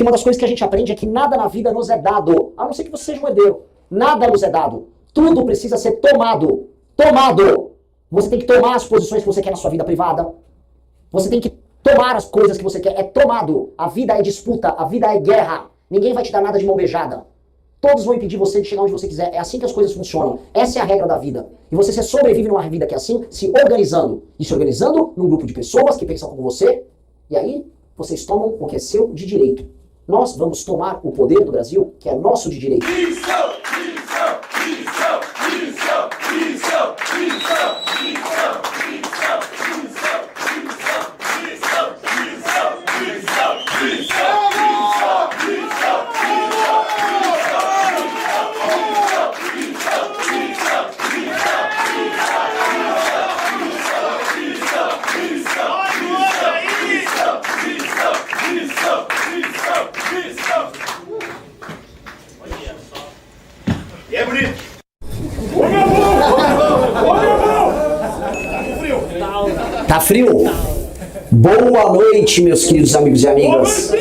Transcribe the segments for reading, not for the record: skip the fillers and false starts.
Porque uma das coisas que a gente aprende é que nada na vida nos é dado, a não ser que você seja um herdeiro. Nada nos é dado. Tudo precisa ser tomado. Tomado! Você tem que tomar as posições que você quer na sua vida privada. Você tem que tomar as coisas que você quer. É tomado. A vida é disputa. A vida é guerra. Ninguém vai te dar nada de mão beijada. Todos vão impedir você de chegar onde você quiser. É assim que as coisas funcionam. Essa é a regra da vida. E você sobrevive numa vida que é assim, se organizando. E se organizando num grupo de pessoas que pensam como você. E aí, vocês tomam o que é seu de direito. Nós vamos tomar o poder do Brasil, que é nosso de direito. É bonito! Tá frio? Boa noite, meus queridos amigos e amigas.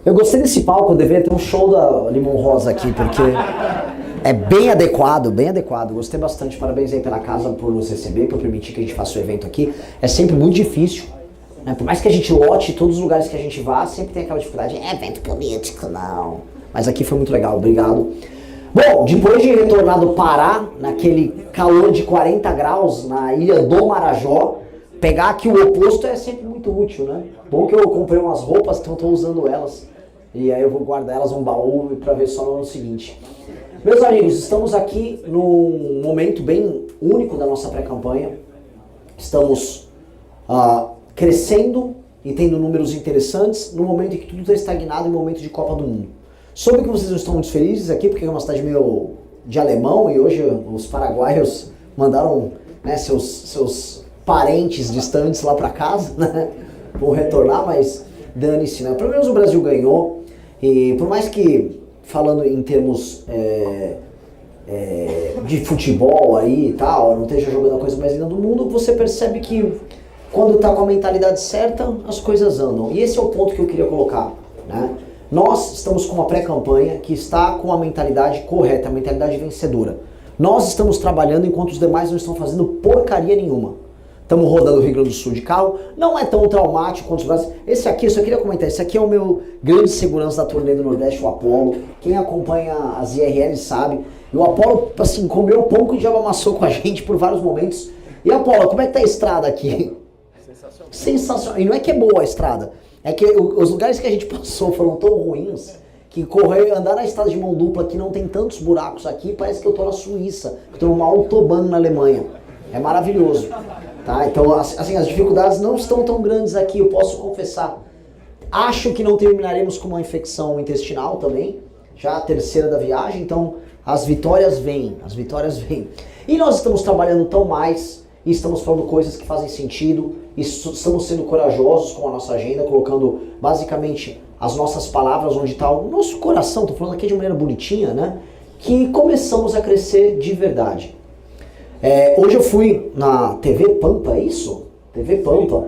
Eu gostei desse palco, deveria ter um show da Limão Rosa aqui, porque é bem adequado, bem adequado. Gostei bastante, parabéns aí pela casa por nos receber, por permitir que a gente faça o evento aqui. É sempre muito difícil, né? Por mais que a gente lote todos os lugares que a gente vá, sempre tem aquela dificuldade. É evento político, não. Mas aqui foi muito legal, obrigado. Bom, depois de retornar do Pará, naquele calor de 40 graus na ilha do Marajó, pegar aqui o oposto é sempre muito útil, né? Bom que eu comprei umas roupas, então estou usando elas. E aí eu vou guardar elas num baú para ver só no ano seguinte. Meus amigos, estamos aqui num momento bem único da nossa pré-campanha. Estamos crescendo e tendo números interessantes no momento em que tudo está estagnado, em momento de Copa do Mundo. Soube que vocês não estão muito felizes aqui, porque é uma cidade meio de alemão e hoje os paraguaios mandaram, né, seus parentes distantes lá para casa, né? Vão retornar, mas dane-se, né? Pelo menos o Brasil ganhou e por mais que, falando em termos de futebol aí e tal, não esteja jogando a coisa mais linda do mundo, você percebe que quando tá com a mentalidade certa, as coisas andam. E esse é o ponto que eu queria colocar, né? Nós estamos com uma pré-campanha que está com a mentalidade correta, a mentalidade vencedora. Nós estamos trabalhando enquanto os demais não estão fazendo porcaria nenhuma. Estamos rodando o Rio Grande do Sul de carro, não é tão traumático quanto os brasileiros. Esse aqui, eu só queria comentar, esse aqui é o meu grande segurança da turnê do Nordeste, o Apolo. Quem acompanha as IRLs sabe. E o Apolo, assim, comeu o pão que o diabo amassou com a gente por vários momentos. E Apolo, como é que tá a estrada aqui? Sensacional. Sensacional. E não é que é boa a estrada. É que os lugares que a gente passou foram tão ruins que andar na estrada de mão dupla que não tem tantos buracos aqui, parece que eu tô na Suíça, que eu tô numa autobahn na Alemanha. É maravilhoso, tá? Então, assim, as dificuldades não estão tão grandes aqui, eu posso confessar. Acho que não terminaremos com uma infecção intestinal também, já a terceira da viagem, então as vitórias vêm, as vitórias vêm. E nós estamos trabalhando tão mais, e estamos falando coisas que fazem sentido, e estamos sendo corajosos com a nossa agenda, colocando basicamente as nossas palavras onde está o nosso coração, estou falando aqui de maneira bonitinha, né? Que começamos a crescer de verdade. Hoje eu fui na TV Pampa, é isso? TV Pampa.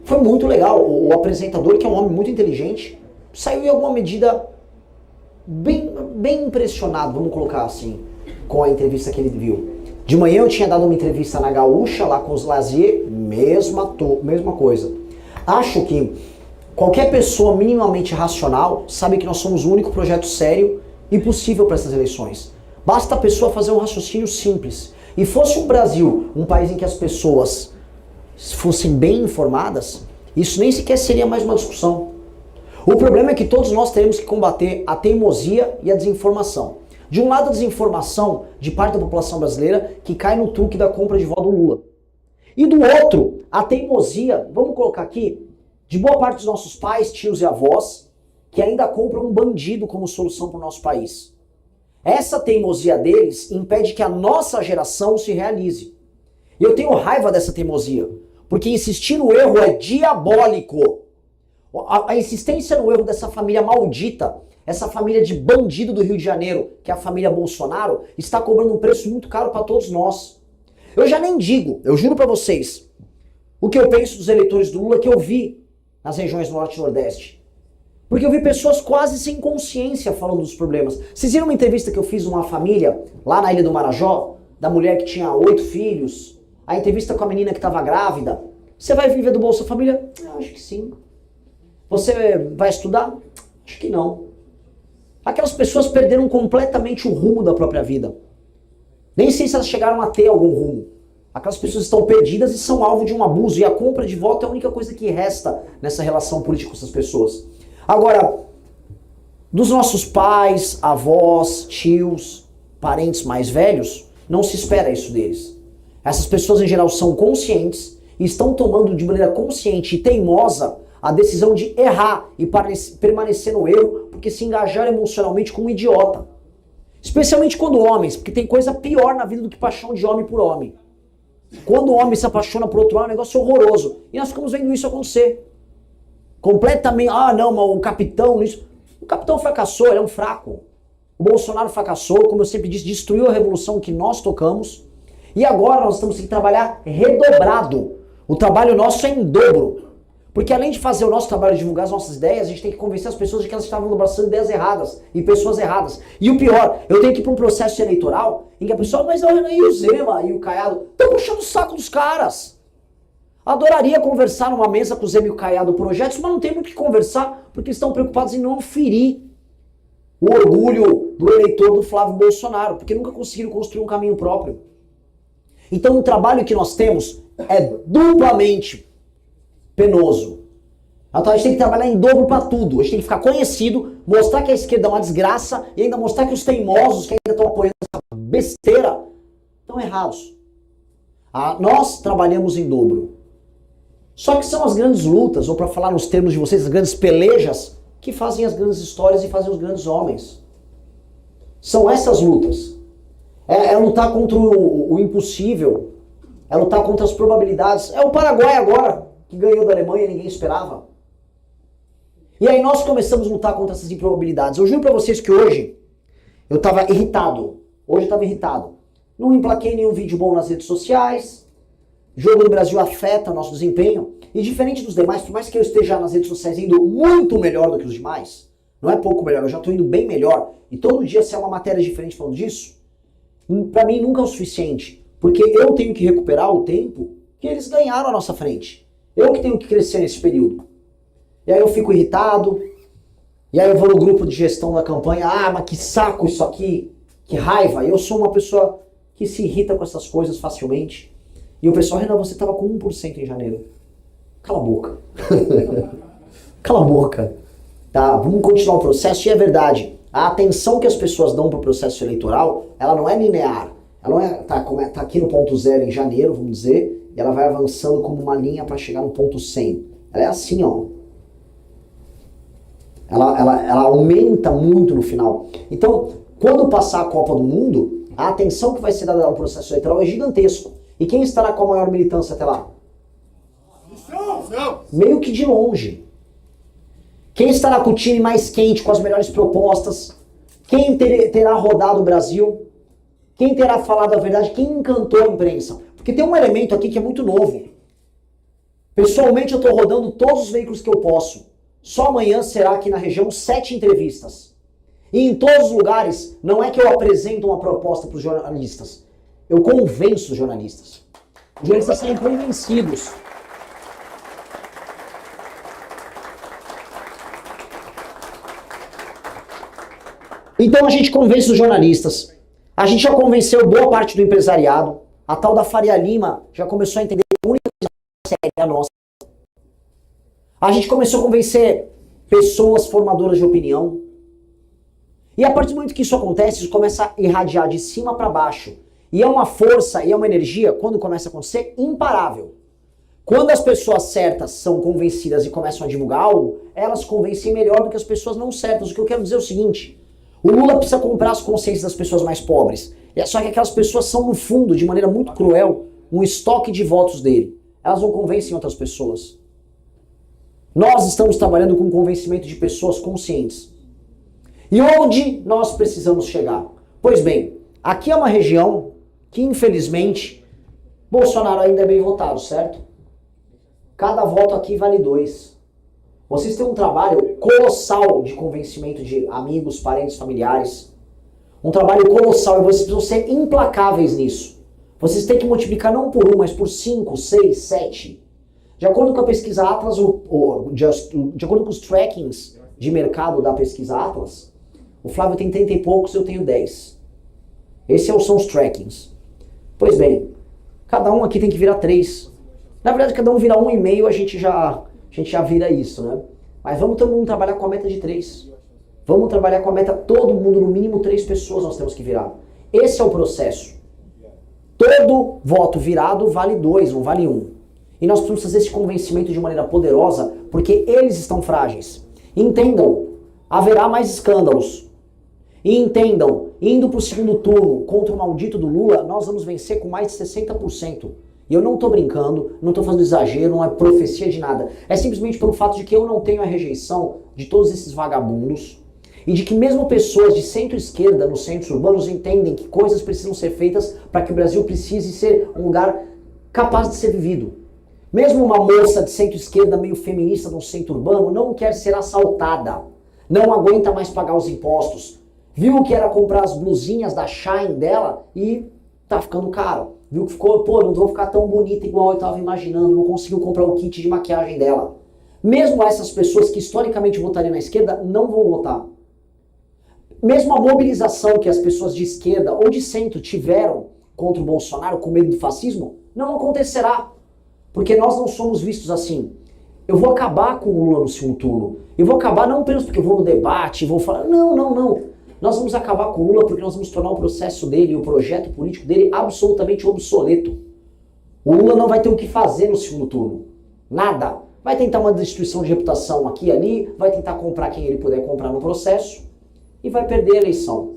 Foi muito legal, o apresentador, que é um homem muito inteligente, saiu em alguma medida bem impressionado, vamos colocar assim, com a entrevista que ele viu. De manhã eu tinha dado uma entrevista na Gaúcha, lá com os Lazier, mesma coisa. Acho que qualquer pessoa minimamente racional sabe que nós somos o único projeto sério e possível para essas eleições. Basta a pessoa fazer um raciocínio simples. E fosse o Brasil um país em que as pessoas fossem bem informadas, isso nem sequer seria mais uma discussão. O problema é que todos nós teremos que combater a teimosia e a desinformação. De um lado, a desinformação de parte da população brasileira que cai no truque da compra de voto do Lula. E do outro, a teimosia, vamos colocar aqui, de boa parte dos nossos pais, tios e avós, que ainda compram um bandido como solução para o nosso país. Essa teimosia deles impede que a nossa geração se realize. E eu tenho raiva dessa teimosia, porque insistir no erro é diabólico. A insistência no erro dessa família maldita, essa família de bandido do Rio de Janeiro, que é a família Bolsonaro, está cobrando um preço muito caro para todos nós. Eu já nem digo, eu juro para vocês, o que eu penso dos eleitores do Lula, que eu vi nas regiões norte e nordeste. Porque eu vi pessoas quase sem consciência falando dos problemas. Vocês viram uma entrevista que eu fiz numa família, lá na Ilha do Marajó, da mulher que tinha 8 filhos, a entrevista com a menina que estava grávida. Você vai viver do Bolsa Família? Eu acho que sim. Você vai estudar? Acho que não. Aquelas pessoas perderam completamente o rumo da própria vida. Nem sei se elas chegaram a ter algum rumo. Aquelas pessoas estão perdidas e são alvo de um abuso. E a compra de voto é a única coisa que resta nessa relação política com essas pessoas. Agora, dos nossos pais, avós, tios, parentes mais velhos, não se espera isso deles. Essas pessoas em geral são conscientes e estão tomando de maneira consciente e teimosa a decisão de errar e permanecer no erro porque se engajaram emocionalmente com um idiota. Especialmente quando homens, porque tem coisa pior na vida do que paixão de homem por homem. Quando o homem se apaixona por outro homem, é um negócio horroroso. E nós ficamos vendo isso acontecer. Completamente, não, mas o capitão, isso. O capitão fracassou, ele é um fraco. O Bolsonaro fracassou, como eu sempre disse, destruiu a revolução que nós tocamos. E agora nós temos que trabalhar redobrado. O trabalho nosso é em dobro. Porque além de fazer o nosso trabalho de divulgar as nossas ideias, a gente tem que convencer as pessoas de que elas estavam abraçando ideias erradas e pessoas erradas. E o pior, eu tenho que ir para um processo eleitoral em que a pessoa, mas e o Zema e o Caiado estão puxando o saco dos caras. Adoraria conversar numa mesa com o Zema e o Caiado projetos, mas não tem muito o que conversar porque estão preocupados em não ferir o orgulho do eleitor do Flávio Bolsonaro, porque nunca conseguiram construir um caminho próprio. Então o trabalho que nós temos é duplamente penoso. Então a gente tem que trabalhar em dobro para tudo. A gente tem que ficar conhecido, mostrar que a esquerda é uma desgraça e ainda mostrar que os teimosos que ainda estão apoiando essa besteira estão errados. Nós trabalhamos em dobro. Só que são as grandes lutas, ou para falar nos termos de vocês, as grandes pelejas, que fazem as grandes histórias e fazem os grandes homens. São essas lutas. É lutar contra o impossível. É lutar contra as probabilidades. É o Paraguai agora, que ganhou da Alemanha e ninguém esperava. E aí nós começamos a lutar contra essas improbabilidades. Eu juro pra vocês que hoje eu tava irritado. Hoje eu tava irritado. Não emplaquei nenhum vídeo bom nas redes sociais. Jogo do Brasil afeta o nosso desempenho. E diferente dos demais, por mais que eu esteja nas redes sociais indo muito melhor do que os demais, não é pouco melhor, eu já tô indo bem melhor. E todo dia se é uma matéria diferente falando disso, pra mim nunca é o suficiente. Porque eu tenho que recuperar o tempo que eles ganharam à nossa frente. Eu que tenho que crescer nesse período. E aí eu fico irritado. E aí eu vou no grupo de gestão da campanha. Mas que saco isso aqui. Que raiva. Eu sou uma pessoa que se irrita com essas coisas facilmente. E o pessoal, Renan, você estava com 1% em janeiro. Cala a boca. Cala a boca. Tá, vamos continuar o processo. E é verdade. A atenção que as pessoas dão para o processo eleitoral, ela não é linear. Ela não é, tá aqui no ponto zero em janeiro, vamos dizer, e ela vai avançando como uma linha para chegar no ponto 100. Ela é assim, ó. Ela aumenta muito no final. Então, quando passar a Copa do Mundo, a atenção que vai ser dada ao processo eleitoral é gigantesco. E quem estará com a maior militância até lá? Meio que de longe. Quem estará com o time mais quente, com as melhores propostas? Quem terá rodado o Brasil? Quem terá falado a verdade? Quem encantou a imprensa? Porque tem um elemento aqui que é muito novo. Pessoalmente eu estou rodando todos os veículos que eu posso. Só amanhã será aqui na região 7 entrevistas. E em todos os lugares, não é que eu apresento uma proposta para os jornalistas. Eu convenço os jornalistas. Os jornalistas saem convencidos. Então a gente convence os jornalistas. A gente já convenceu boa parte do empresariado. A tal da Faria Lima já começou a entender que a única coisa séria é a nossa. A gente começou a convencer pessoas formadoras de opinião. E a partir do momento que isso acontece, isso começa a irradiar de cima para baixo. E é uma força e é uma energia, quando começa a acontecer, imparável. Quando as pessoas certas são convencidas e começam a divulgar algo, elas convencem melhor do que as pessoas não certas. O que eu quero dizer é o seguinte: o Lula precisa comprar as consciências das pessoas mais pobres. Só que aquelas pessoas são, no fundo, de maneira muito cruel, um estoque de votos dele. Elas não convencem outras pessoas. Nós estamos trabalhando com o convencimento de pessoas conscientes. E onde nós precisamos chegar? Pois bem, aqui é uma região que, infelizmente, Bolsonaro ainda é bem votado, certo? Cada voto aqui vale 2. Vocês têm um trabalho colossal de convencimento de amigos, parentes, familiares. Um trabalho colossal e vocês precisam ser implacáveis nisso. Vocês têm que multiplicar não por 1, mas por 5, 6, 7. De acordo com a pesquisa Atlas, de acordo com os trackings de mercado da pesquisa Atlas, o Flávio tem 30 e poucos, eu tenho 10. Esses são os trackings. Pois bem, cada um aqui tem que virar 3. Na verdade, cada um virar 1,5, a gente já vira isso, né? Mas vamos todo mundo trabalhar com a meta de 3. Vamos trabalhar com a meta, todo mundo, no mínimo 3 pessoas nós temos que virar. Esse é o processo. Todo voto virado vale 2, não vale 1. E nós precisamos fazer esse convencimento de maneira poderosa, porque eles estão frágeis. Entendam, haverá mais escândalos. E entendam, indo para o segundo turno contra o maldito do Lula, nós vamos vencer com mais de 60%. E eu não estou brincando, não estou fazendo exagero, não é profecia de nada. É simplesmente pelo fato de que eu não tenho a rejeição de todos esses vagabundos e de que mesmo pessoas de centro-esquerda nos centros urbanos entendem que coisas precisam ser feitas para que o Brasil precise ser um lugar capaz de ser vivido. Mesmo uma moça de centro-esquerda meio feminista no centro urbano não quer ser assaltada, não aguenta mais pagar os impostos, viu que era comprar as blusinhas da Shine dela e tá ficando caro. Viu que ficou, não vou ficar tão bonita igual eu estava imaginando, não conseguiu comprar o kit de maquiagem dela. Mesmo essas pessoas que historicamente votariam na esquerda não vão votar. Mesmo a mobilização que as pessoas de esquerda ou de centro tiveram contra o Bolsonaro com medo do fascismo, não acontecerá. Porque nós não somos vistos assim. Eu vou acabar com o Lula no segundo turno. Eu vou acabar não apenas porque eu vou no debate, vou falar, não. Nós vamos acabar com o Lula porque nós vamos tornar o processo dele, o projeto político dele absolutamente obsoleto. O Lula não vai ter o que fazer no segundo turno. Nada. Vai tentar uma destruição de reputação aqui e ali, vai tentar comprar quem ele puder comprar no processo e vai perder a eleição.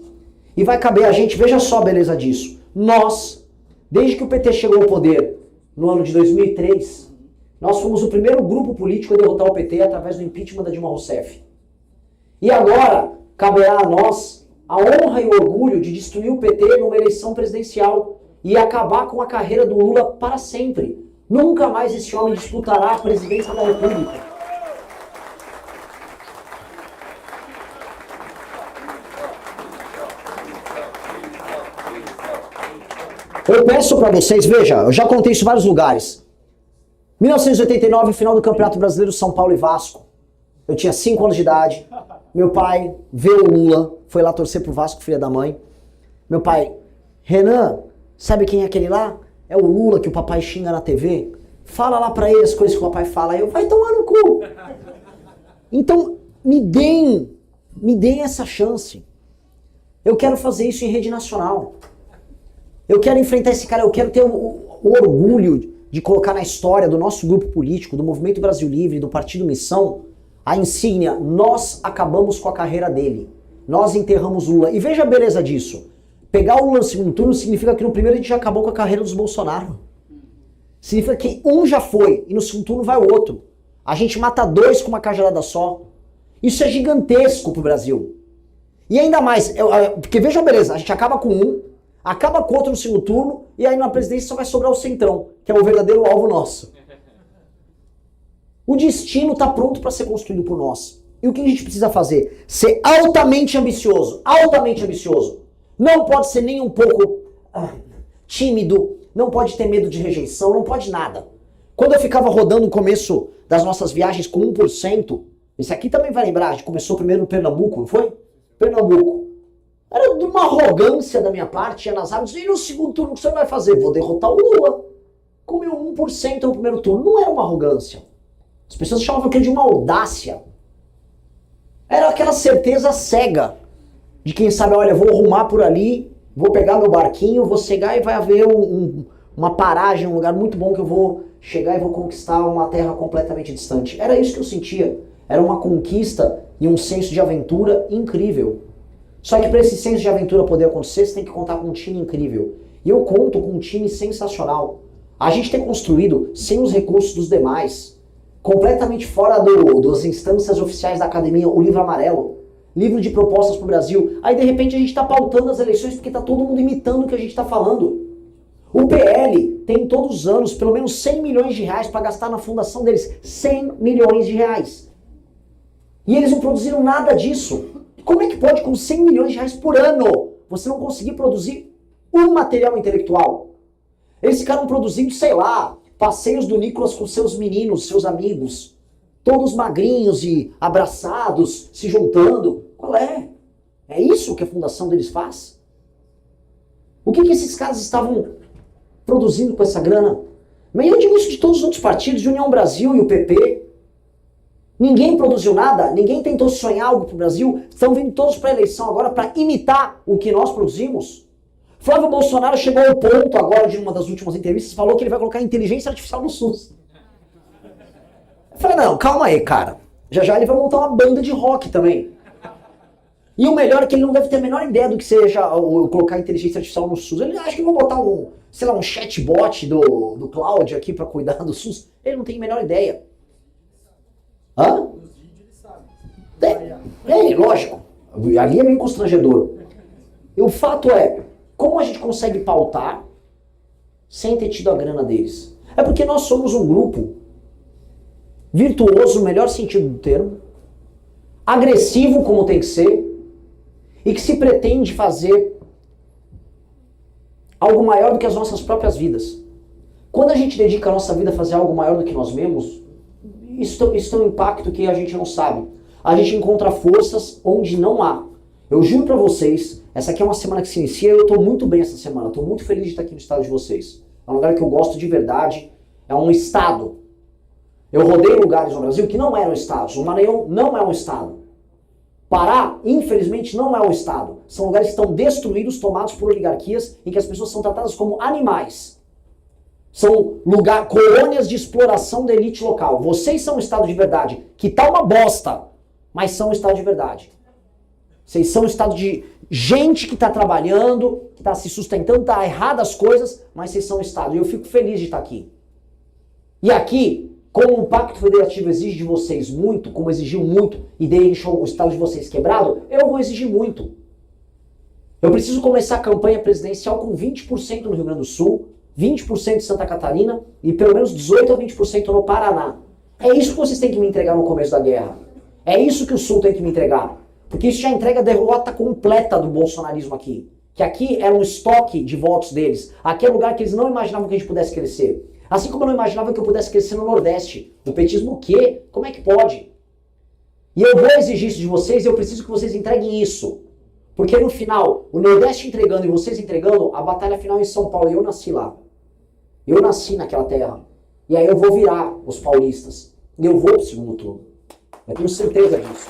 E vai caber a gente, veja só a beleza disso. Nós, desde que o PT chegou ao poder no ano de 2003, nós fomos o primeiro grupo político a derrotar o PT através do impeachment da Dilma Rousseff. E agora caberá a nós a honra e o orgulho de destruir o PT numa eleição presidencial e acabar com a carreira do Lula para sempre. Nunca mais esse homem disputará a presidência da República. Eu peço para vocês, veja, eu já contei isso em vários lugares. 1989, final do Campeonato Brasileiro São Paulo e Vasco. Eu tinha 5 anos de idade. Meu pai vê o Lula, foi lá torcer pro Vasco, filha da mãe. Meu pai, Renan, sabe quem é aquele lá? É o Lula que o papai xinga na TV. Fala lá pra ele as coisas que o papai fala. Aí eu, vai tomar no cu. Então, me deem essa chance. Eu quero fazer isso em rede nacional. Eu quero enfrentar esse cara, eu quero ter o orgulho de colocar na história do nosso grupo político, do Movimento Brasil Livre, do Partido Missão, a insígnia, nós acabamos com a carreira dele. Nós enterramos Lula. E veja a beleza disso. Pegar o Lula no segundo turno significa que no primeiro a gente já acabou com a carreira dos Bolsonaro. Significa que um já foi e no segundo turno vai o outro. A gente mata 2 com uma cajadada só. Isso é gigantesco pro Brasil. E ainda mais, porque veja a beleza, a gente acaba com um, acaba com outro no segundo turno, e aí na presidência só vai sobrar o centrão, que é o verdadeiro alvo nosso. O destino está pronto para ser construído por nós. E o que a gente precisa fazer? Ser altamente ambicioso. Altamente ambicioso. Não pode ser nem um pouco tímido, não pode ter medo de rejeição, não pode nada. Quando eu ficava rodando no começo das nossas viagens com 1%, esse aqui também vai lembrar, a gente começou primeiro no Pernambuco, não foi? Pernambuco. Era de uma arrogância da minha parte, ia nas árvores, e no segundo turno o que você vai fazer? Vou derrotar o Lula. Comeu 1% no primeiro turno. Não era uma arrogância. As pessoas chamavam aquilo de uma audácia. Era aquela certeza cega de quem sabe, olha, vou arrumar por ali, vou pegar meu barquinho, vou chegar e vai haver uma paragem, um lugar muito bom que eu vou chegar e vou conquistar uma terra completamente distante. Era isso que eu sentia. Era uma conquista e um senso de aventura incrível. Só que para esse senso de aventura poder acontecer, você tem que contar com um time incrível. E eu conto com um time sensacional. A gente tem construído, sem os recursos dos demais, completamente fora das instâncias oficiais da academia, o livro amarelo, livro de propostas para o Brasil. Aí de repente a gente está pautando as eleições porque está todo mundo imitando o que a gente está falando. O PL tem todos os anos pelo menos 100 milhões de reais para gastar na fundação deles. 100 milhões de reais. E eles não produziram nada disso. Como é que pode, com 100 milhões de reais por ano, você não conseguir produzir um material intelectual? Eles ficaram produzindo, sei lá, passeios do Nicolas com seus meninos, seus amigos, todos magrinhos e abraçados, se juntando. Qual é? É isso que a fundação deles faz? O que esses caras estavam produzindo com essa grana? Mas eu digo isso de todos os outros partidos, de União Brasil e o PP. Ninguém produziu nada, ninguém tentou sonhar algo para o Brasil. Estão vindo todos para a eleição agora para imitar o que nós produzimos. Flávio Bolsonaro chegou ao ponto agora de uma das últimas entrevistas, falou que ele vai colocar inteligência artificial no SUS. Eu falei, não, calma aí, cara. Já já ele vai montar uma banda de rock também. E o melhor é que ele não deve ter a menor ideia do que seja colocar inteligência artificial no SUS. Ele acha que vão botar um chatbot do Cloud aqui para cuidar do SUS. Ele não tem a menor ideia. Hã? Lógico. Ali é meio constrangedor. E o fato é, como a gente consegue pautar sem ter tido a grana deles? É porque nós somos um grupo virtuoso, no melhor sentido do termo, agressivo como tem que ser, e que se pretende fazer algo maior do que as nossas próprias vidas. Quando a gente dedica a nossa vida a fazer algo maior do que nós mesmos, isso tem um impacto que a gente não sabe. A gente encontra forças onde não há. Eu juro pra vocês, essa aqui é uma semana que se inicia e eu tô muito bem essa semana. Tô muito feliz de estar aqui no estado de vocês. É um lugar que eu gosto de verdade. É um estado. Eu rodei lugares no Brasil que não eram estados. O Maranhão não é um estado. Pará, infelizmente, não é um estado. São lugares que estão destruídos, tomados por oligarquias, em que as pessoas são tratadas como animais. São colônias de exploração da elite local. Vocês são um estado de verdade, que tá uma bosta, mas são um estado de verdade. Vocês são um estado de gente que está trabalhando, que está se sustentando, está errado as coisas, mas vocês são um estado. E eu fico feliz de estar aqui. E aqui, como o Pacto Federativo exige de vocês muito, como exigiu muito, e deixou o estado de vocês quebrado, eu vou exigir muito. Eu preciso começar a campanha presidencial com 20% no Rio Grande do Sul, 20% em Santa Catarina e pelo menos 18% a 20% no Paraná. É isso que vocês têm que me entregar no começo da guerra. É isso que o Sul tem que me entregar. Porque isso já entrega a derrota completa do bolsonarismo aqui. Que aqui era um estoque de votos deles. Aqui é um lugar que eles não imaginavam que a gente pudesse crescer. Assim como eu não imaginava que eu pudesse crescer no Nordeste. O petismo o quê? Como é que pode? E eu vou exigir isso de vocês e eu preciso que vocês entreguem isso. Porque no final, o Nordeste entregando e vocês entregando, a batalha final é em São Paulo. E eu nasci lá. Eu nasci naquela terra. E aí eu vou virar os paulistas. E eu vou pro segundo turno. Eu tenho certeza disso.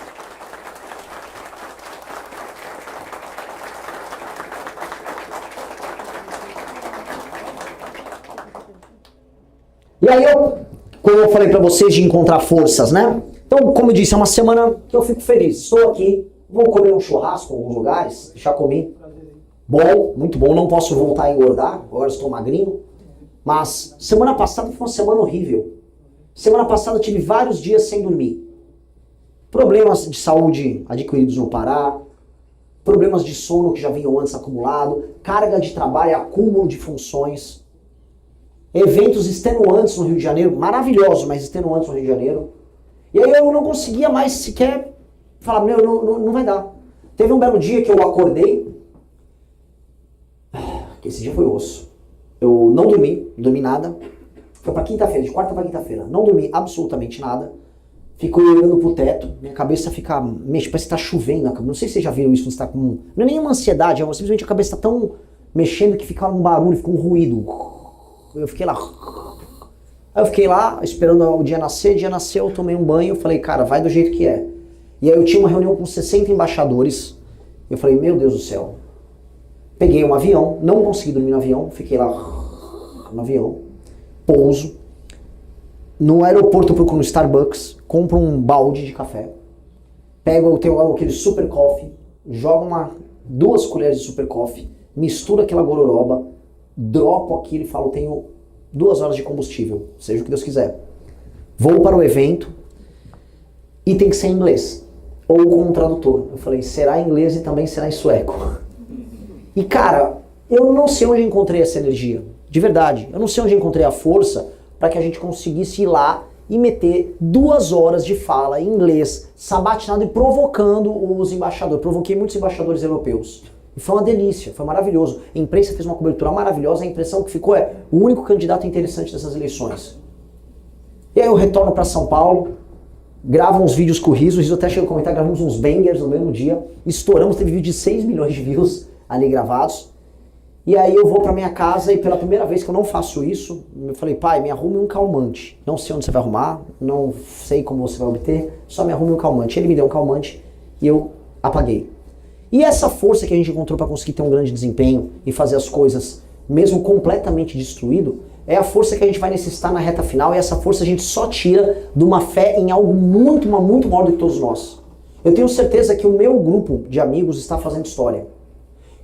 E aí como eu falei pra vocês, de encontrar forças, né? Então, como eu disse, é uma semana que eu fico feliz. Estou aqui, vou comer um churrasco em alguns lugares, já comi. Bom, muito bom, não posso voltar a engordar, agora estou magrinho. Mas semana passada foi uma semana horrível. Semana passada eu tive vários dias sem dormir. Problemas de saúde adquiridos no Pará, problemas de sono que já vinham antes acumulado, carga de trabalho, acúmulo de funções, eventos extenuantes no Rio de Janeiro, maravilhosos, mas extenuantes no Rio de Janeiro. E aí eu não conseguia mais sequer falar, meu, não vai dar. Teve um belo dia que eu acordei, esse dia foi osso. Eu não dormi nada. Foi pra quinta-feira, de quarta pra quinta-feira. Não dormi absolutamente nada. Fico olhando pro teto, minha cabeça fica, parece que tá chovendo. Não sei se vocês já viram isso, você tá com... Não é nenhuma ansiedade, é simplesmente a cabeça tá tão mexendo que fica um barulho, fica um ruído. Eu fiquei lá. Aí eu fiquei lá, esperando o dia nascer. O dia nasceu, eu tomei um banho, eu falei, cara, vai do jeito que é. E aí eu tinha uma reunião com 60 embaixadores. Eu falei, meu Deus do céu. Peguei um avião, não consegui dormir no avião, fiquei lá no avião, pouso. No aeroporto eu procuro um Starbucks, compro um balde de café, eu tenho aquele super coffee, jogo 2 colheres de super coffee, misturo aquela gororoba, dropo aquilo e falo, tenho 2 horas de combustível, seja o que Deus quiser. Vou para o evento e tem que ser em inglês, ou com um tradutor. Eu falei, será em inglês e também será em sueco. E cara, eu não sei onde encontrei essa energia, de verdade. Eu não sei onde encontrei a força para que a gente conseguisse ir lá e meter 2 horas de fala em inglês, sabatinado e provocando os embaixadores. Provoquei muitos embaixadores europeus. E foi uma delícia, foi maravilhoso. A imprensa fez uma cobertura maravilhosa, a impressão que ficou é o único candidato interessante dessas eleições. E aí eu retorno para São Paulo, gravo uns vídeos com o Riso até chegou a comentar, gravamos uns bangers no mesmo dia, estouramos, teve vídeo de 6 milhões de views ali gravados. E aí eu vou pra minha casa e pela primeira vez que eu não faço isso, eu falei, pai, me arrume um calmante. Não sei onde você vai arrumar, não sei como você vai obter, só me arrume um calmante. Ele me deu um calmante e eu apaguei. E essa força que a gente encontrou para conseguir ter um grande desempenho e fazer as coisas mesmo completamente destruído, é a força que a gente vai necessitar na reta final, e essa força a gente só tira de uma fé em algo muito, mas muito maior do que todos nós. Eu tenho certeza que o meu grupo de amigos está fazendo história.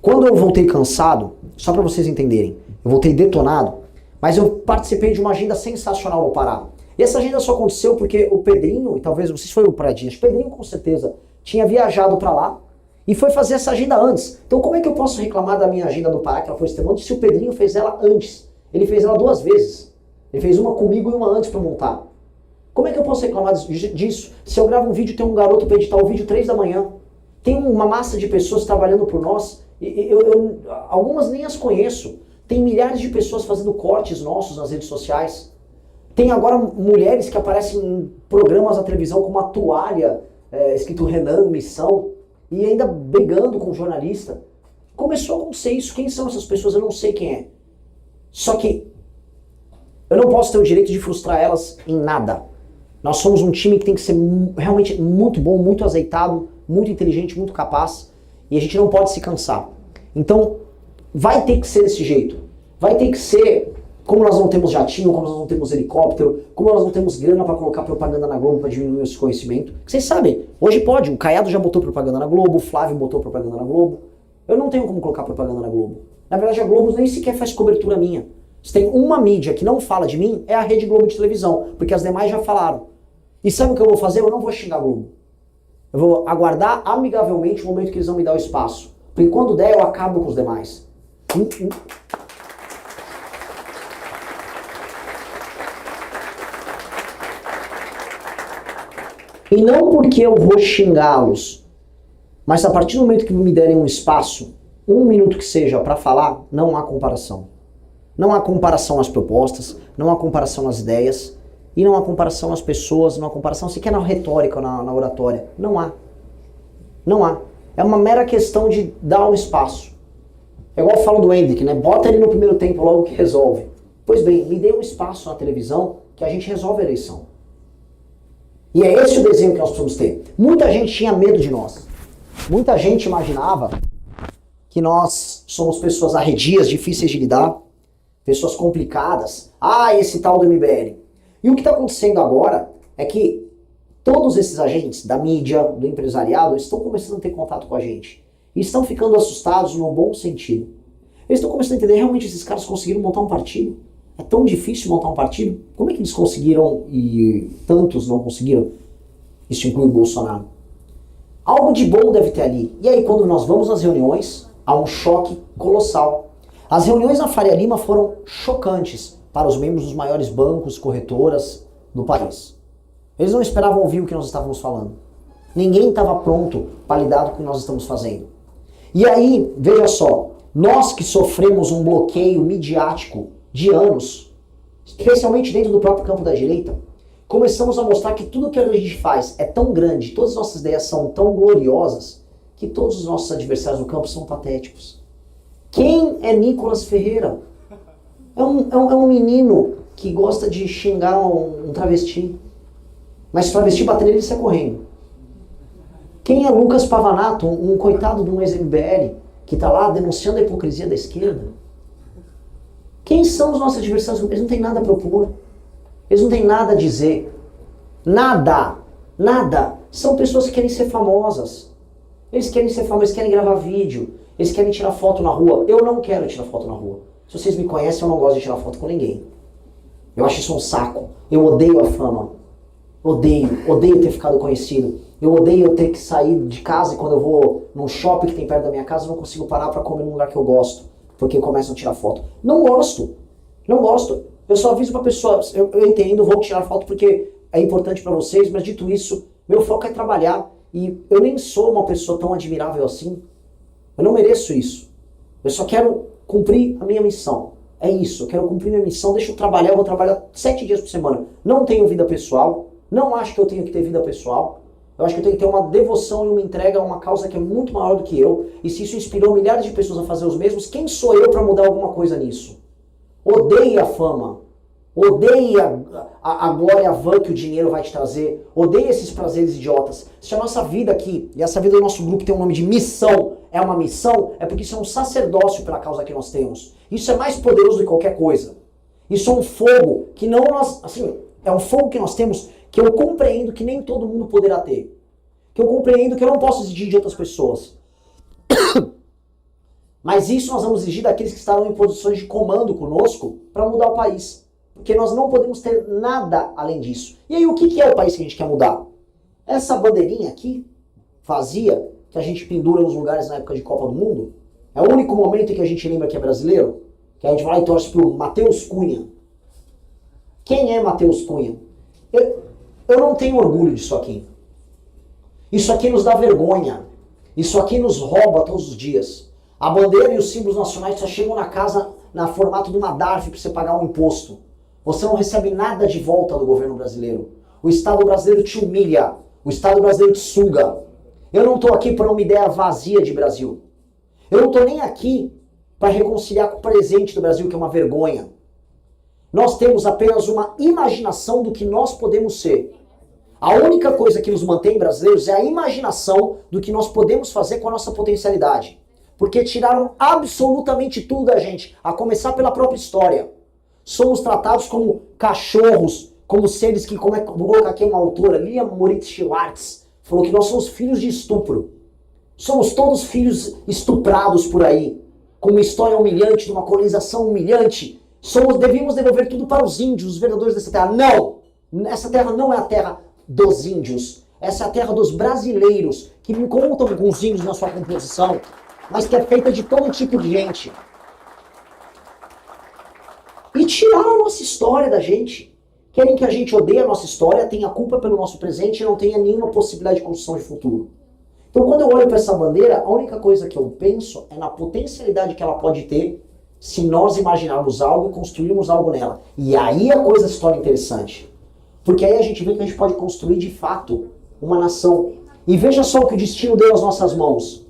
Quando eu voltei cansado, só para vocês entenderem, eu voltei detonado, mas eu participei de uma agenda sensacional no Pará. E essa agenda só aconteceu porque o Pedrinho, e talvez, não sei se foi o Pradinha, o Pedrinho com certeza tinha viajado para lá e foi fazer essa agenda antes. Então como é que eu posso reclamar da minha agenda do Pará, que ela foi extremamente, se o Pedrinho fez ela antes? Ele fez ela 2 vezes. Ele fez uma comigo e uma antes para montar. Como é que eu posso reclamar disso? Se eu gravo um vídeo e tem um garoto para editar o vídeo 3 da manhã, tem uma massa de pessoas trabalhando por nós, algumas nem as conheço. Tem milhares de pessoas fazendo cortes nossos nas redes sociais. Tem agora mulheres que aparecem em programas da televisão com uma toalha escrito Renan, missão, e ainda brigando com o jornalista. Começou a acontecer isso. Quem são essas pessoas? Eu não sei quem é. Só que eu não posso ter o direito de frustrar elas em nada. Nós somos um time que tem que ser realmente muito bom, muito azeitado, muito inteligente, muito capaz, e a gente não pode se cansar. Então, vai ter que ser desse jeito. Vai ter que ser, como nós não temos jatinho, como nós não temos helicóptero, como nós não temos grana para colocar propaganda na Globo para diminuir esse conhecimento. Vocês sabem, hoje pode, o Caiado já botou propaganda na Globo, o Flávio botou propaganda na Globo. Eu não tenho como colocar propaganda na Globo. Na verdade, a Globo nem sequer faz cobertura minha. Se tem uma mídia que não fala de mim, é a Rede Globo de televisão, porque as demais já falaram. E sabe o que eu vou fazer? Eu não vou xingar a Globo. Eu vou aguardar amigavelmente o momento que eles vão me dar o espaço. Porque quando der, eu acabo com os demais. E não porque eu vou xingá-los, mas a partir do momento que me derem um espaço, 1 minuto que seja para falar, não há comparação. Não há comparação nas propostas, não há comparação nas ideias, e não há comparação nas pessoas, não há comparação sequer na retórica ou na oratória. Não há. Não há. É uma mera questão de dar um espaço. É igual eu falo do Hendrick, né? Bota ele no primeiro tempo logo que resolve. Pois bem, me dê um espaço na televisão que a gente resolve a eleição. E é esse o desenho que nós precisamos ter. Muita gente tinha medo de nós. Muita gente imaginava que nós somos pessoas arredias, difíceis de lidar, pessoas complicadas. Ah, esse tal do MBL. E o que está acontecendo agora é que todos esses agentes da mídia, do empresariado, estão começando a ter contato com a gente. E estão ficando assustados no bom sentido. Eles estão começando a entender, realmente esses caras conseguiram montar um partido? É tão difícil montar um partido? Como é que eles conseguiram e tantos não conseguiram? Isso inclui o Bolsonaro. Algo de bom deve ter ali. E aí quando nós vamos nas reuniões, há um choque colossal. As reuniões na Faria Lima foram chocantes para os membros dos maiores bancos, corretoras do país. Eles não esperavam ouvir o que nós estávamos falando. Ninguém estava pronto para lidar com o que nós estamos fazendo. E aí, veja só, nós que sofremos um bloqueio midiático de anos, especialmente dentro do próprio campo da direita, começamos a mostrar que tudo que a gente faz é tão grande, todas as nossas ideias são tão gloriosas, que todos os nossos adversários no campo são patéticos. Quem é Nicolas Ferreira? É um menino que gosta de xingar um travesti. Mas se o travesti bater nele, ele sai correndo. Quem é Lucas Pavanato, um coitado de um ex-MBL, que está lá denunciando a hipocrisia da esquerda? Quem são os nossos adversários? Eles não têm nada a propor. Eles não têm nada a dizer. Nada. Nada. São pessoas que querem ser famosas. Eles querem ser famosos, eles querem gravar vídeo. Eles querem tirar foto na rua. Eu não quero tirar foto na rua. Se vocês me conhecem, eu não gosto de tirar foto com ninguém. Eu acho isso um saco. Eu odeio a fama. Odeio ter ficado conhecido. Eu odeio ter que sair de casa e quando eu vou num shopping que tem perto da minha casa, eu não consigo parar para comer num lugar que eu gosto. Porque começam a tirar foto. Não gosto. Eu só aviso pra pessoa, eu entendo, vou tirar foto porque é importante pra vocês, mas dito isso, meu foco é trabalhar. E eu nem sou uma pessoa tão admirável assim. Eu não mereço isso. Eu só quero cumprir a minha missão. É isso, eu quero cumprir minha missão, deixa eu trabalhar, eu vou trabalhar 7 dias por semana. Não tenho vida pessoal, não acho que eu tenho que ter vida pessoal. Eu acho que eu tenho que ter uma devoção e uma entrega a uma causa que é muito maior do que eu. E se isso inspirou milhares de pessoas a fazer os mesmos, quem sou eu para mudar alguma coisa nisso? Odeie a fama. Odeie a glória vã que o dinheiro vai te trazer. Odeie esses prazeres idiotas. Se a nossa vida aqui, e essa vida do nosso grupo tem um nome de missão, é uma missão, é porque isso é um sacerdócio pela causa que nós temos. Isso é mais poderoso do que qualquer coisa. Isso é um fogo que não nós, assim, é um fogo que nós temos que eu compreendo que nem todo mundo poderá ter. Que eu compreendo que eu não posso exigir de outras pessoas. Mas isso nós vamos exigir daqueles que estarão em posições de comando conosco para mudar o país. Porque nós não podemos ter nada além disso. E aí o que é o país que a gente quer mudar? Essa bandeirinha aqui, vazia, que a gente pendura nos lugares na época de Copa do Mundo, é o único momento em que a gente lembra que é brasileiro, que a gente vai lá e torce pro Matheus Cunha. Quem é Matheus Cunha? Eu não tenho orgulho disso aqui. Isso aqui nos dá vergonha. Isso aqui nos rouba todos os dias. A bandeira e os símbolos nacionais só chegam na casa na formato de uma DARF para você pagar um imposto. Você não recebe nada de volta do governo brasileiro. O Estado brasileiro te humilha. O Estado brasileiro te suga. Eu não estou aqui por uma ideia vazia de Brasil. Eu não estou nem aqui para reconciliar com o presente do Brasil, que é uma vergonha. Nós temos apenas uma imaginação do que nós podemos ser. A única coisa que nos mantém brasileiros é a imaginação do que nós podemos fazer com a nossa potencialidade. Porque tiraram absolutamente tudo da gente, a começar pela própria história. Somos tratados como cachorros, como seres que, vou colocar aqui uma autora, Lia Moritz Schwartz, falou que nós somos filhos de estupro. Somos todos filhos estuprados por aí, com uma história humilhante, de uma colonização humilhante. Devíamos devolver tudo para os índios, os vereadores dessa terra. Não! Essa terra não é a terra dos índios. Essa é a terra dos brasileiros, que não contam com os índios na sua composição, mas que é feita de todo tipo de gente. E tiraram a nossa história da gente. Querem que a gente odeie a nossa história, tenha culpa pelo nosso presente e não tenha nenhuma possibilidade de construção de futuro. Então quando eu olho para essa bandeira, a única coisa que eu penso é na potencialidade que ela pode ter se nós imaginarmos algo e construirmos algo nela. E aí a coisa se torna interessante. Porque aí a gente vê que a gente pode construir de fato uma nação. E veja só o que o destino deu às nossas mãos.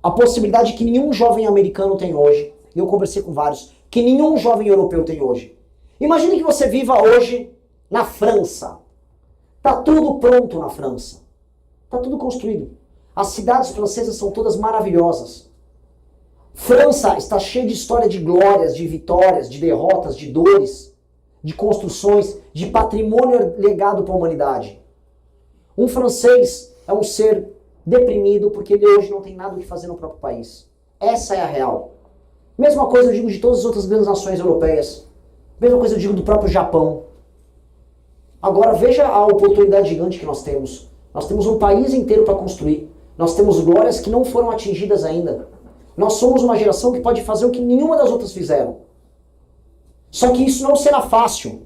A possibilidade que nenhum jovem americano tem hoje, e eu conversei com vários, que nenhum jovem europeu tem hoje. Imagine que você viva hoje na França. Tá tudo pronto na França. Tá tudo construído. As cidades francesas são todas maravilhosas. França está cheia de história de glórias, de vitórias, de derrotas, de dores, de construções, de patrimônio legado para a humanidade. Um francês é um ser deprimido porque ele hoje não tem nada o que fazer no próprio país. Essa é a real. Mesma coisa eu digo de todas as outras grandes nações europeias. Mesma coisa eu digo do próprio Japão. Agora veja a oportunidade gigante que nós temos. Nós temos um país inteiro para construir. Nós temos glórias que não foram atingidas ainda. Nós somos uma geração que pode fazer o que nenhuma das outras fizeram. Só que isso não será fácil.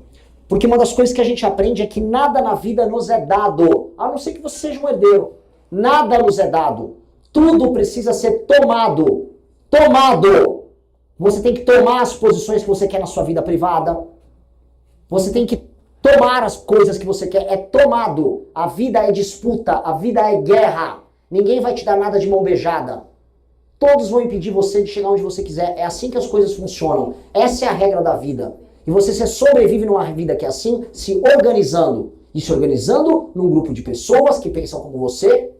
Porque uma das coisas que a gente aprende é que nada na vida nos é dado. A não ser que você seja um herdeiro. Nada nos é dado. Tudo precisa ser tomado. Tomado! Você tem que tomar as posições que você quer na sua vida privada. Você tem que tomar as coisas que você quer. É tomado. A vida é disputa. A vida é guerra. Ninguém vai te dar nada de mão beijada. Todos vão impedir você de chegar onde você quiser. É assim que as coisas funcionam. Essa é a regra da vida. E você sobrevive numa vida que é assim, se organizando. E se organizando num grupo de pessoas que pensam como você.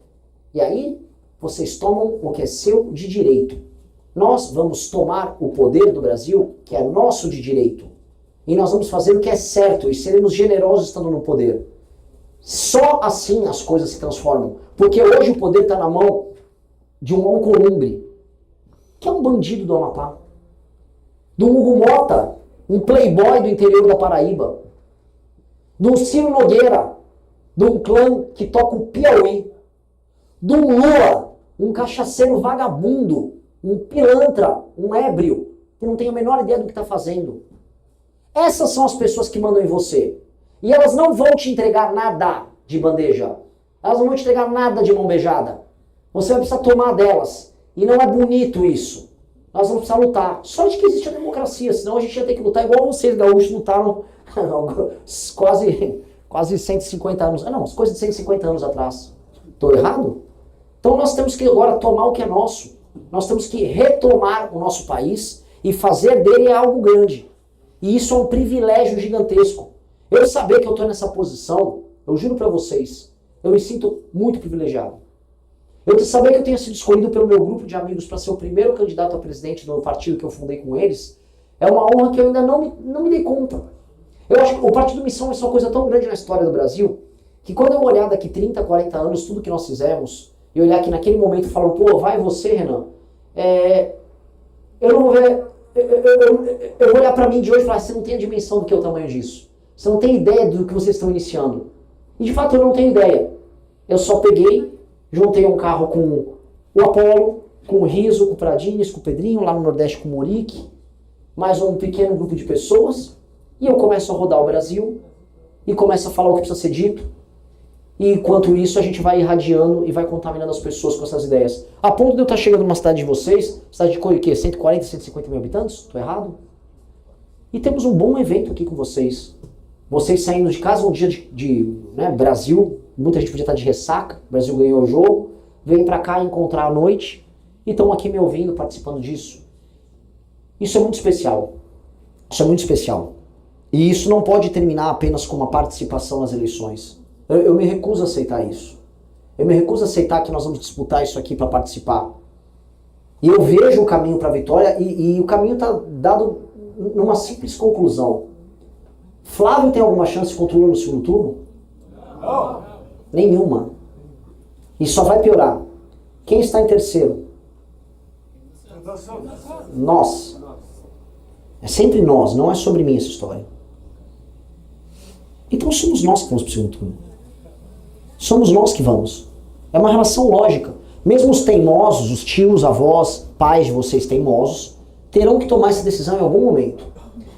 E aí, vocês tomam o que é seu de direito. Nós vamos tomar o poder do Brasil, que é nosso de direito. E nós vamos fazer o que é certo e seremos generosos estando no poder. Só assim as coisas se transformam. Porque hoje o poder está na mão de um Alcolumbre, que é um bandido do Amapá. Do Hugo Mota, um playboy do interior da Paraíba. Do Ciro Nogueira, de um clã que toca o Piauí. Do Lula, um cachaceiro vagabundo, um pilantra, um ébrio, que não tem a menor ideia do que está fazendo. Essas são as pessoas que mandam em você. E elas não vão te entregar nada de bandeja. Elas não vão te entregar nada de mão beijada. Você vai precisar tomar delas. E não é bonito isso. Nós vamos precisar lutar. Só de que existe a democracia, senão a gente ia ter que lutar igual vocês, gaúchos, lutaram quase 150 anos. Não, coisa de 150 anos atrás. Estou errado? Então nós temos que agora tomar o que é nosso. Nós temos que retomar o nosso país e fazer dele algo grande. E isso é um privilégio gigantesco. Eu saber que eu estou nessa posição, eu juro para vocês, eu me sinto muito privilegiado. Eu saber que eu tenho sido escolhido pelo meu grupo de amigos para ser o primeiro candidato a presidente do partido que eu fundei com eles, é uma honra que eu ainda não me dei conta. Eu acho que o Partido Missão é uma coisa tão grande na história do Brasil, que quando eu olhar daqui 30, 40 anos, tudo que nós fizemos, e olhar que naquele momento e falar, pô, vai você, Renan, eu não vou ver, eu vou olhar para mim de hoje e falar, você não tem a dimensão do que é o tamanho disso. Você não tem ideia do que vocês estão iniciando. E de fato eu não tenho ideia. Eu só peguei, juntei um carro com o Apolo, com o Riso, com o Pradines, com o Pedrinho, lá no Nordeste com o Morique, mais um pequeno grupo de pessoas, e eu começo a rodar o Brasil, e começo a falar o que precisa ser dito, e enquanto isso a gente vai irradiando e vai contaminando as pessoas com essas ideias. A ponto de eu estar chegando numa cidade de vocês, cidade de o quê? 140, 150 mil habitantes? Estou errado? E temos um bom evento aqui com vocês. Vocês saindo de casa um dia de Brasil, muita gente podia estar de ressaca, o Brasil ganhou o jogo, vem pra cá encontrar à noite e estão aqui me ouvindo, participando disso. Isso é muito especial. Isso é muito especial. E isso não pode terminar apenas com uma participação nas eleições. Eu me recuso a aceitar isso. Eu me recuso a aceitar que nós vamos disputar isso aqui para participar. E eu vejo o caminho para a vitória e o caminho está dado numa simples conclusão. Flávio tem alguma chance contra o Lula no segundo turno? Não. Nenhuma. E só vai piorar. Quem está em terceiro? Nós. É sempre nós, não é sobre mim essa história. Então somos nós que vamos para o segundo turno. Somos nós que vamos. É uma relação lógica. Mesmo os teimosos, os tios, avós, pais de vocês teimosos, terão que tomar essa decisão em algum momento.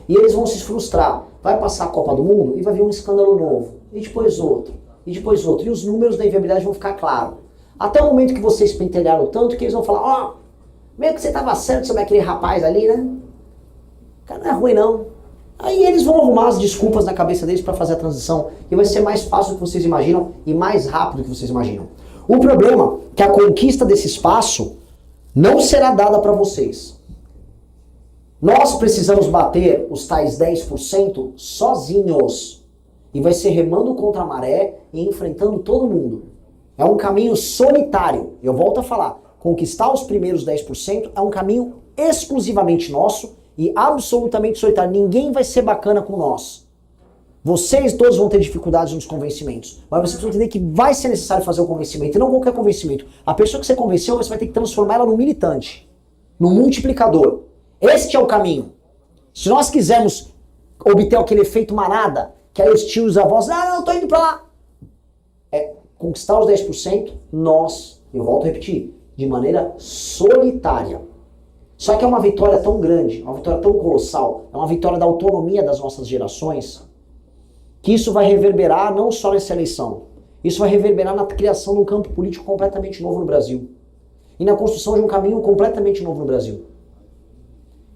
E eles vão se frustrar. Vai passar a Copa do Mundo e vai vir um escândalo novo. E depois outro. E depois outro. E os números da inviabilidade vão ficar claros. Até o momento que vocês pentelharam tanto que eles vão falar, meio que você estava certo sobre aquele rapaz ali, né? O cara não é ruim não. Aí eles vão arrumar as desculpas na cabeça deles para fazer a transição. E vai ser mais fácil do que vocês imaginam e mais rápido do que vocês imaginam. O problema é que a conquista desse espaço não será dada para vocês. Nós precisamos bater os tais 10% sozinhos. E vai ser remando contra a maré e enfrentando todo mundo. É um caminho solitário. Eu volto a falar. Conquistar os primeiros 10% é um caminho exclusivamente nosso e absolutamente solitário. Ninguém vai ser bacana com nós. Vocês todos vão ter dificuldades nos convencimentos. Mas vocês precisam entender que vai ser necessário fazer o convencimento. E não qualquer convencimento. A pessoa que você convenceu, você vai ter que transformar ela num militante. Num multiplicador. Este é o caminho. Se nós quisermos obter aquele efeito manada, que aí os tios e os avós, não, tô indo pra lá. É conquistar os 10%, nós, eu volto a repetir, de maneira solitária. Só que é uma vitória tão grande, uma vitória tão colossal, é uma vitória da autonomia das nossas gerações, que isso vai reverberar não só nessa eleição, isso vai reverberar na criação de um campo político completamente novo no Brasil. E na construção de um caminho completamente novo no Brasil.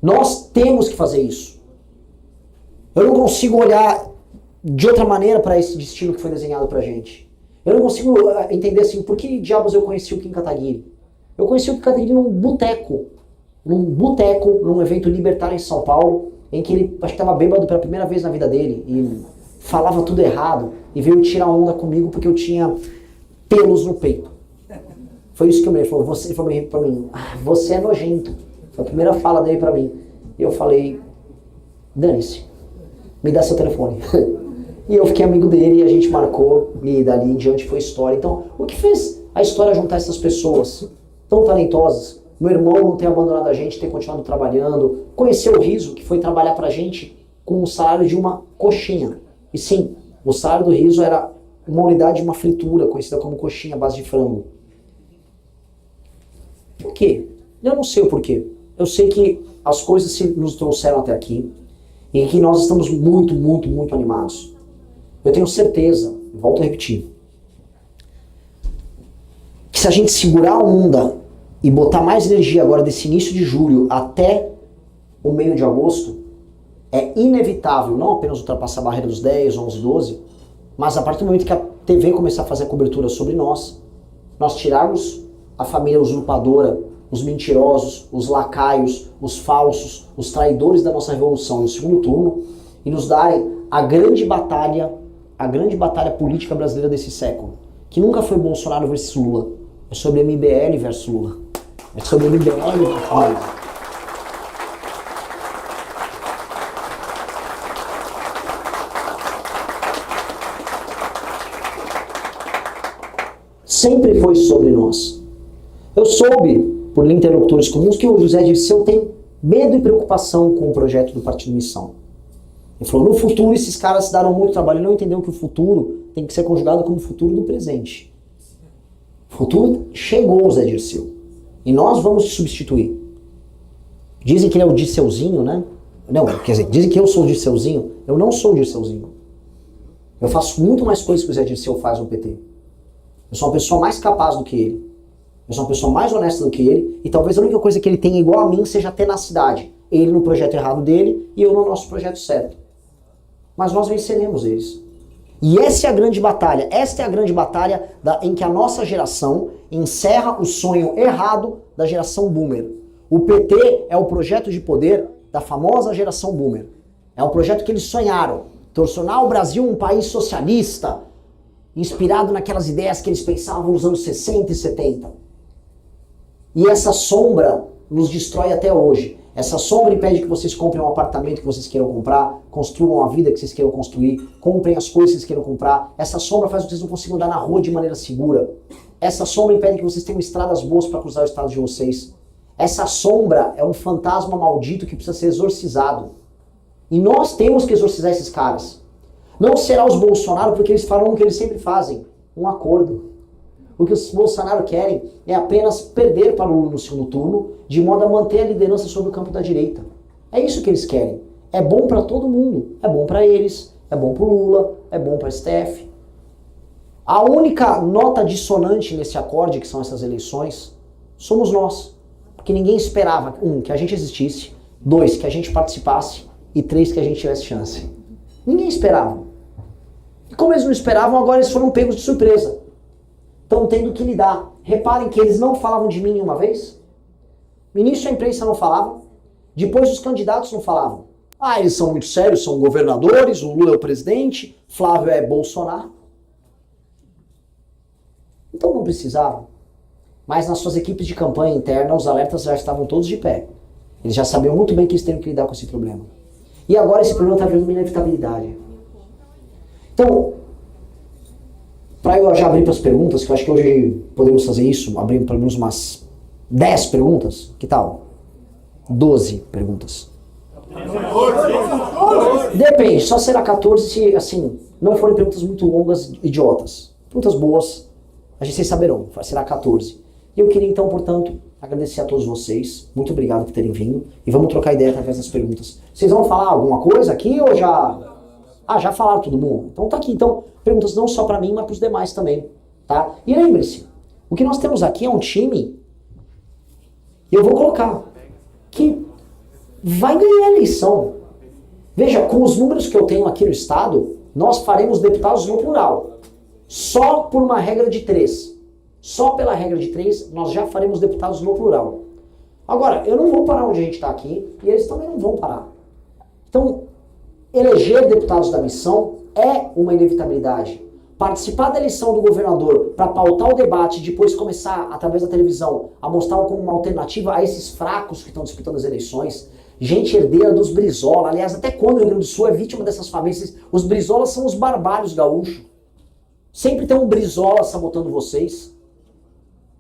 Nós temos que fazer isso. Eu não consigo olhar de outra maneira para esse destino que foi desenhado pra gente. Eu não consigo entender assim, por que diabos eu conheci o Kim Kataguiri? Eu conheci o Kim Kataguiri num boteco, num evento libertário em São Paulo, em que ele, acho que estava bêbado pela primeira vez na vida dele, e falava tudo errado, e veio tirar onda comigo porque eu tinha pelos no peito. Foi isso que ele falou, ele falou pra mim, você é nojento. Foi a primeira fala dele pra mim. E eu falei, dane-se, me dá seu telefone. E eu fiquei amigo dele e a gente marcou, e dali em diante foi história. Então, o que fez a história juntar essas pessoas tão talentosas? Meu irmão não ter abandonado a gente, ter continuado trabalhando. Conhecer o Riso, que foi trabalhar pra gente com o salário de uma coxinha. E sim, o salário do Riso era uma unidade de uma fritura, conhecida como coxinha à base de frango. Por quê? Eu não sei o porquê. Eu sei que as coisas nos trouxeram até aqui. e que nós estamos muito, muito, muito animados. Eu tenho certeza, volto a repetir, que se a gente segurar a onda e botar mais energia agora desse início de julho até o meio de agosto, é inevitável não apenas ultrapassar a barreira dos 10, 11, 12, mas a partir do momento que a TV começar a fazer a cobertura sobre nós tirarmos a família usurpadora, os mentirosos, os lacaios, os falsos, os traidores da nossa revolução no segundo turno e nos darem a grande batalha política brasileira desse século, que nunca foi Bolsonaro versus Lula, é sobre MBL versus Lula, é sobre MBL versus Lula. Sempre foi sobre nós. Eu soube, por interlocutores comuns, que o José Dirceu tem medo e preocupação com o projeto do Partido Missão. Ele falou, no futuro esses caras darão muito trabalho e não entenderam que o futuro tem que ser conjugado com o futuro do presente. O futuro chegou, Zé Dirceu. E nós vamos te substituir. Dizem que ele é o Dirceuzinho, né? Não, quer dizer, dizem que eu sou o Dirceuzinho. Eu não sou o Dirceuzinho. Eu faço muito mais coisas que o Zé Dirceu faz no PT. Eu sou uma pessoa mais capaz do que ele. Eu sou uma pessoa mais honesta do que ele. E talvez a única coisa que ele tenha igual a mim seja a tenacidade. Ele no projeto errado dele e eu no nosso projeto certo. Mas nós venceremos eles. E essa é a grande batalha. Esta é a grande batalha em que a nossa geração encerra o sonho errado da geração boomer. O PT é o projeto de poder da famosa geração boomer. É o projeto que eles sonharam. Tornar o Brasil um país socialista, inspirado naquelas ideias que eles pensavam nos anos 60 e 70. E essa sombra nos destrói até hoje. Essa sombra impede que vocês comprem um apartamento que vocês queiram comprar, construam a vida que vocês queiram construir, comprem as coisas que vocês queiram comprar. Essa sombra faz com que vocês não consigam andar na rua de maneira segura. Essa sombra impede que vocês tenham estradas boas para cruzar o estado de vocês. Essa sombra é um fantasma maldito que precisa ser exorcizado. E nós temos que exorcizar esses caras. Não será os Bolsonaro, porque eles farão o que eles sempre fazem, um acordo. O que os Bolsonaro querem é apenas perder para o Lula no segundo turno, de modo a manter a liderança sobre o campo da direita. É isso que eles querem. É bom para todo mundo. É bom para eles, é bom para o Lula, é bom para a STF. A única nota dissonante nesse acorde, que são essas eleições, somos nós. Porque ninguém esperava, que a gente existisse, 2, que a gente participasse, e 3, que a gente tivesse chance. Ninguém esperava. E como eles não esperavam, agora eles foram pegos de surpresa. Estão tendo que lidar. Reparem que eles não falavam de mim nenhuma vez. No início a imprensa não falava. Depois os candidatos não falavam. Ah, eles são muito sérios, são governadores, o Lula é o presidente, Flávio é Bolsonaro. Então não precisavam. Mas nas suas equipes de campanha interna, os alertas já estavam todos de pé. Eles já sabiam muito bem que eles teriam que lidar com esse problema. E agora esse problema está virando uma inevitabilidade. Então, para eu já abrir para as perguntas, que eu acho que hoje podemos fazer isso, abrir pelo menos umas 10 perguntas, que tal? 12 perguntas. Depende, só será 14 se, assim, não forem perguntas muito longas, idiotas. Perguntas boas, a gente vocês saberão, será 14. E eu queria então, portanto, agradecer a todos vocês, muito obrigado por terem vindo, e vamos trocar ideia através das perguntas. Vocês vão falar alguma coisa aqui ou já... Ah, já falaram todo mundo? Então tá aqui. Então, perguntas não só para mim, mas para os demais também, tá? E lembre-se, o que nós temos aqui é um time, eu vou colocar, que vai ganhar a eleição. Veja, com os números que eu tenho aqui no estado, nós faremos deputados no plural. Só por uma regra de 3. Só pela regra de 3, nós já faremos deputados no plural. Agora, eu não vou parar onde a gente está aqui, e eles também não vão parar. Então, eleger deputados da missão é uma inevitabilidade. Participar da eleição do governador para pautar o debate e depois começar, através da televisão, a mostrar como uma alternativa a esses fracos que estão disputando as eleições, gente herdeira dos Brizola. Aliás, até quando o Rio Grande do Sul é vítima dessas famílias? Os Brizolas são os barbalhos gaúchos. Sempre tem um Brizola sabotando vocês.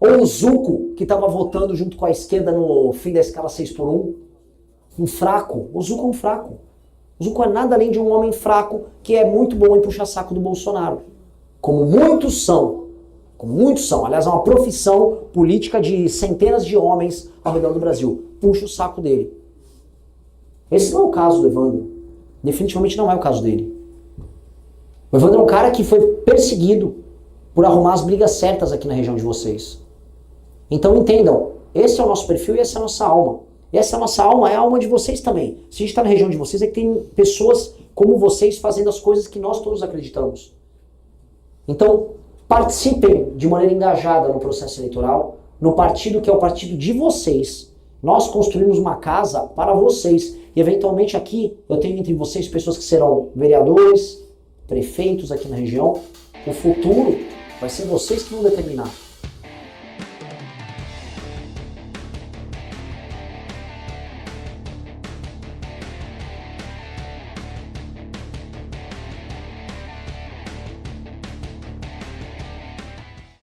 Ou o Zuco, que estava votando junto com a esquerda no fim da escala 6x1. Um fraco. O Zuco é um fraco. O Zuco é nada além de um homem fraco que é muito bom em puxar saco do Bolsonaro. Como muitos são. Como muitos são. Aliás, é uma profissão política de centenas de homens ao redor do Brasil. Puxa o saco dele. Esse não é o caso do Evandro. Definitivamente não é o caso dele. O Evandro é um cara que foi perseguido por arrumar as brigas certas aqui na região de vocês. Então entendam, esse é o nosso perfil e essa é a nossa alma. E essa nossa alma é a alma de vocês também. Se a gente está na região de vocês, é que tem pessoas como vocês fazendo as coisas que nós todos acreditamos. Então, participem de maneira engajada no processo eleitoral, no partido que é o partido de vocês. Nós construímos uma casa para vocês. E eventualmente aqui, eu tenho entre vocês pessoas que serão vereadores, prefeitos aqui na região. O futuro vai ser vocês que vão determinar.